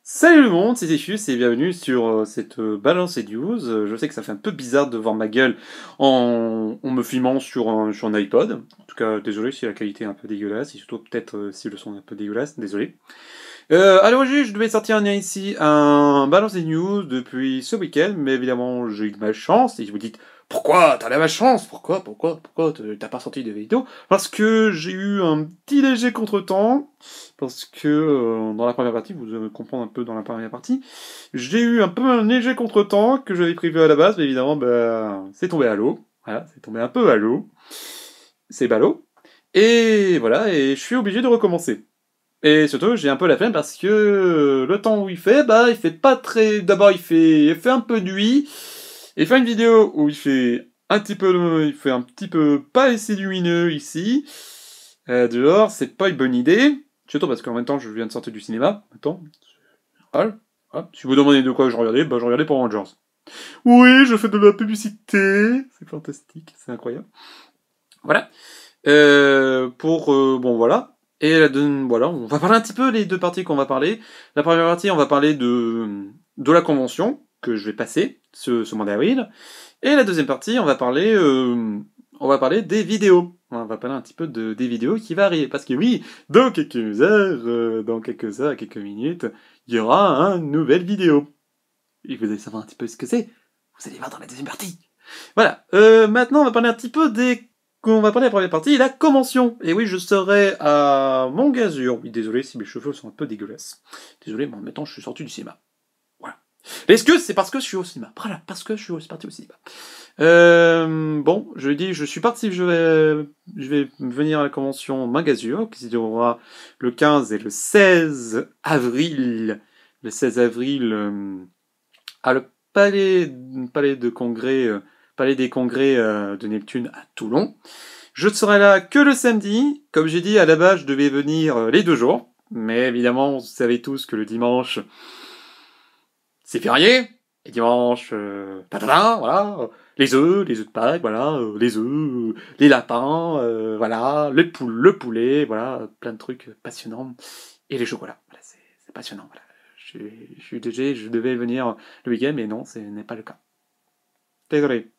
Salut le monde, c'est Zéchus et bienvenue sur cette Balance et News. Je sais que ça fait un peu bizarre de voir ma gueule en me filmant sur un iPod. En tout cas, désolé si la qualité est un peu dégueulasse et surtout peut-être si le son est un peu dégueulasse, désolé. À l'origine, je devais sortir ici un Balance des News depuis ce week-end, mais évidemment, j'ai eu de malchance. Et vous dites, pourquoi t'as la malchance? Pourquoi t'as pas sorti de vidéo? Parce que j'ai eu un petit léger contretemps. Parce que dans la première partie, vous allez comprendre un peu dans la première partie, j'ai eu un peu un léger contretemps que j'avais prévu à la base, mais évidemment, bah, c'est tombé à l'eau. Voilà, c'est tombé un peu à l'eau. C'est ballot. Et voilà, et je suis obligé de recommencer. Et surtout, j'ai un peu la flemme parce que le temps où il fait, bah, il fait pas très. D'abord, il fait un peu nuit. Il fait une vidéo où il fait un petit peu pas assez lumineux ici. Dehors, c'est pas une bonne idée. Surtout parce qu'en même temps, je viens de sortir du cinéma. Attends, voilà. Voilà. Si vous demandez de quoi je regardais, bah, je regardais pour Rangers. Oui, je fais de la publicité. C'est fantastique, c'est incroyable. Voilà. Bon voilà. Et voilà, on va parler un petit peu les deux parties qu'on va parler. La première partie, on va parler de la convention que je vais passer ce mois d'avril. Et la deuxième partie, on va parler des vidéos. On va parler un petit peu des vidéos qui vont arriver. Parce que oui, dans quelques heures, quelques minutes, il y aura une nouvelle vidéo. Et vous allez savoir un petit peu ce que c'est. Vous allez voir dans la deuxième partie. Voilà. Maintenant, on va parler un petit peu On va parler de la première partie, la convention. Et oui, je serai à Montgazur. Oui, désolé si mes cheveux sont un peu dégueulasses. Désolé, mais en même temps, je suis sorti du cinéma. Voilà. Est-ce que c'est parce que je suis au cinéma? Voilà, parce que je suis parti au cinéma. Bon, je dis, je vais venir à la convention Montgazur, qui se déroulera le 15 et le 16 avril. Le 16 avril, à le palais de congrès, palais des congrès de Neptune à Toulon. Je ne serai là que le samedi. Comme j'ai dit, à la base, je devais venir les 2 jours. Mais évidemment, vous savez tous que le dimanche, c'est férié. Et dimanche, voilà. Les œufs de Pâques, voilà. Les œufs, les lapins, voilà. Le poulet, voilà. Plein de trucs passionnants. Et les chocolats. Voilà, c'est passionnant, voilà. Je devais venir le week-end, mais non, ce n'est pas le cas. Désolé.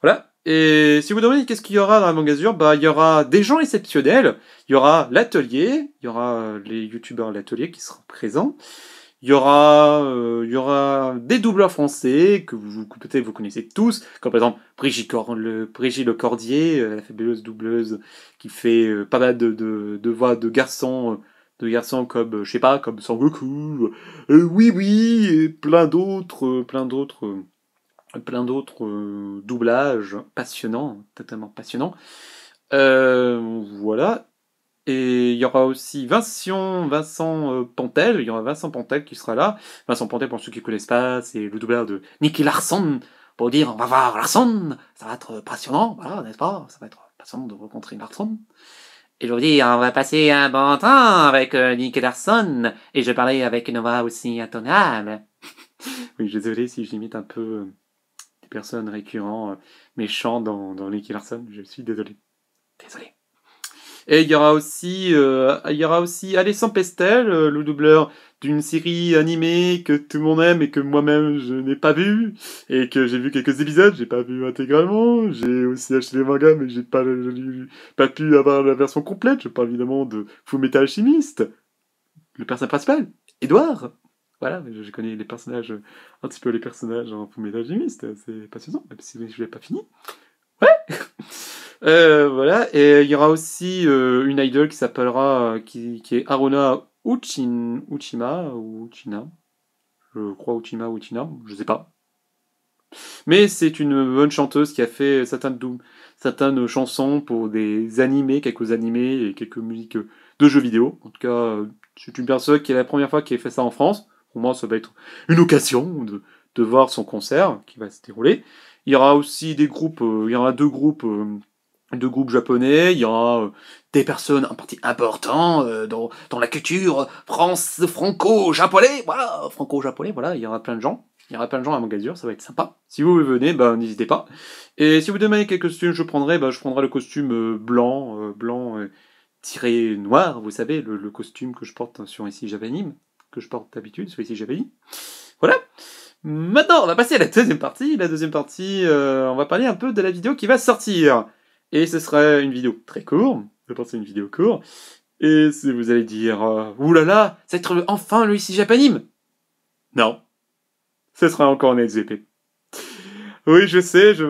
Voilà. Et si vous demandez qu'est-ce qu'il y aura dans la Mangazure, bah il y aura des gens exceptionnels. Il y aura l'atelier, il y aura les youtubeurs de l'atelier qui seront présents. Il y aura des doubleurs français que peut-être vous connaissez tous, comme par exemple Brigitte Lecordier, la fabuleuse doubleuse qui fait pas mal de voix de garçons comme je sais pas, comme Sangoku, oui oui, et plein d'autres doublages passionnants, totalement passionnants. Voilà. Et il y aura aussi Vincent Pantel, il y aura Vincent Pantel qui sera là. Vincent Pantel, pour ceux qui ne connaissent pas, c'est le doubleur de Nicky Larson, pour dire on va voir Larson, ça va être passionnant, voilà, n'est-ce pas? Ça va être passionnant de rencontrer Larson. Et je vous dis, on va passer un bon temps avec Nicky Larson, et je parlais avec une voix aussi intonable. Oui, désolé si j'imite un peu des personnes récurrents méchants dans Nicky Larson, je suis désolé. Désolé. Et il y aura aussi Alessandre Pestel, le doubleur d'une série animée que tout le monde aime et que moi-même je n'ai pas vu et que j'ai vu quelques épisodes, j'ai pas vu intégralement. J'ai aussi acheté les mangas mais pas pu avoir la version complète. Je parle évidemment de Fullmetal Alchemist, le personnage principal, Edouard. Voilà, je connais les personnages, un petit peu les personnages en Fullmetal Alchemist, c'est passionnant, même si je l'ai pas fini. Voilà, et il y aura aussi une idol qui s'appellera, qui est Aruna Uchima, ou Uchina, je crois Uchima ou Uchina, je sais pas. Mais c'est une bonne chanteuse qui a fait certaines chansons pour des animés, quelques animés et quelques musiques de jeux vidéo. En tout cas, c'est une personne qui est la première fois qui a fait ça en France. Pour moi, ça va être une occasion de voir son concert qui va se dérouler. Il y aura aussi il y aura deux groupes japonais, il y aura des personnes en partie importantes dans la culture franco-japonais, voilà, il y aura plein de gens. Il y aura plein de gens à Mogador, ça va être sympa. Si vous venez, bah, n'hésitez pas. Et si vous demandez quel costume je prendrai, bah, je prendrai le costume blanc tiré noir, vous savez, le costume que je porte sur ici Japanime. que je porte d'habitude, celui-ci j'avais dit. Voilà. Maintenant, on va passer à la deuxième partie. La deuxième partie, on va parler un peu de la vidéo qui va sortir. Et ce sera une vidéo très courte. Je pense que c'est une vidéo courte. Et si vous allez dire, oulala, ça va être enfin le ici Japanime. Non. Ce sera encore un SVP. Oui, je sais, je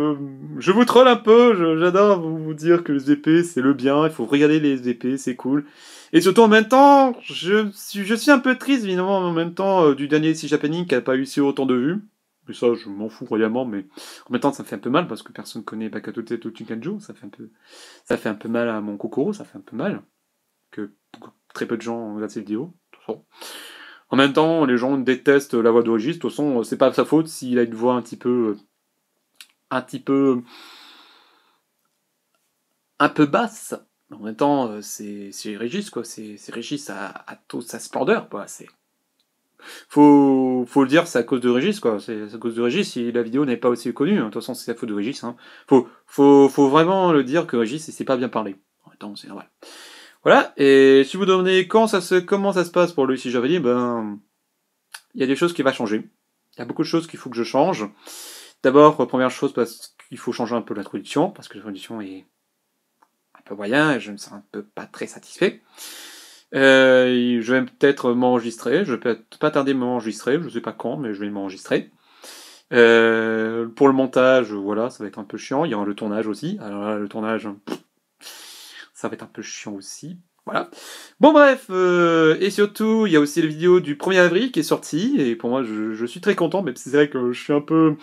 vous troll un peu, j'adore vous dire que les SVP c'est le bien, il faut regarder les SVP, c'est cool. Et surtout en même temps, je suis un peu triste évidemment en même temps du dernier ici Japanime qui n'a pas eu si autant de vues. Mais ça, je m'en fous royalement, mais en même temps ça me fait un peu mal parce que personne connaît Bakatote Tukanjo, ça fait un peu mal à mon Kokoro, ça fait un peu mal que très peu de gens regardent ces vidéos. De toute façon. En même temps, les gens détestent la voix de Régis, de toute façon, c'est pas sa faute s'il a une voix un petit peu basse. En même temps, c'est Régis, quoi. C'est Régis à toute sa splendeur, quoi. Faut le dire, c'est à cause de Régis, quoi. C'est à cause de Régis si la vidéo n'est pas aussi connue. Hein. De toute façon, c'est la faute de Régis. Hein. Faut vraiment le dire que Régis, il sait pas bien parler. En même temps, c'est normal. Voilà. Et si vous demandez comment ça se passe pour Lucie Javali, ben, il y a des choses qui vont changer. Il y a beaucoup de choses qu'il faut que je change. D'abord, première chose, parce qu'il faut changer un peu l'introduction, parce que l'introduction est un peu moyen et je ne suis un peu pas très satisfait. Je vais peut-être m'enregistrer, je vais peut-être pas tarder à m'enregistrer, je sais pas quand, mais je vais m'enregistrer. Pour le montage, voilà, ça va être un peu chiant. Il y aura le tournage aussi. Alors là, le tournage, ça va être un peu chiant aussi. Voilà. Bon bref, et surtout, il y a aussi la vidéo du 1er avril qui est sortie, et pour moi, je suis très content, même si c'est vrai que je suis un peu,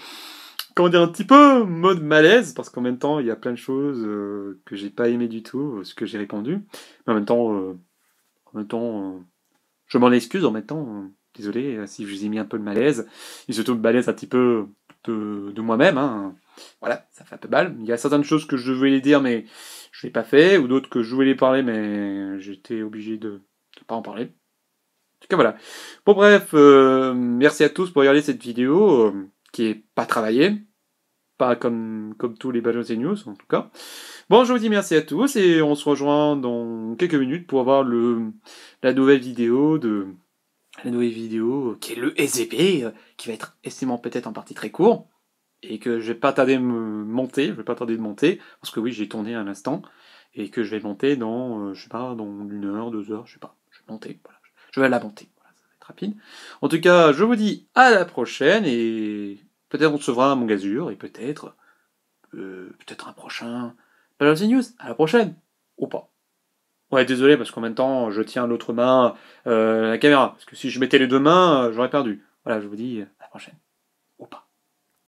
comment dire, un petit peu mode malaise, parce qu'en même temps, il y a plein de choses que j'ai pas aimé du tout, ce que j'ai répondu. Mais en même temps, je m'en excuse en même temps. Désolé si je vous ai mis un peu de malaise, et surtout le malaise un petit peu de moi-même. Hein. Voilà, ça fait un peu mal. Il y a certaines choses que je voulais les dire, mais je l'ai pas fait, ou d'autres que je voulais les parler, mais j'étais obligé de pas en parler. En tout cas, voilà. Bon, bref, merci à tous pour regarder cette vidéo, qui est pas travaillée, pas comme tous les Battles et News, en tout cas. Bon, je vous dis merci à tous, et on se rejoint dans quelques minutes pour avoir la nouvelle vidéo qui est le SVP, qui va être estimant peut-être en partie très court, et que je vais pas tarder de monter, parce que oui, j'ai tourné à l'instant, et que je vais monter dans, je sais pas, dans 1 heure, 2 heures, je sais pas, je vais monter, voilà. Je vais la monter, voilà, ça va être rapide. En tout cas, je vous dis à la prochaine, et peut-être on recevra mon gazure, et peut-être un prochain Ballon News, à la prochaine, ou pas. Ouais, désolé, parce qu'en même temps, je tiens l'autre main la caméra. Parce que si je mettais les deux mains, j'aurais perdu. Voilà, je vous dis à la prochaine.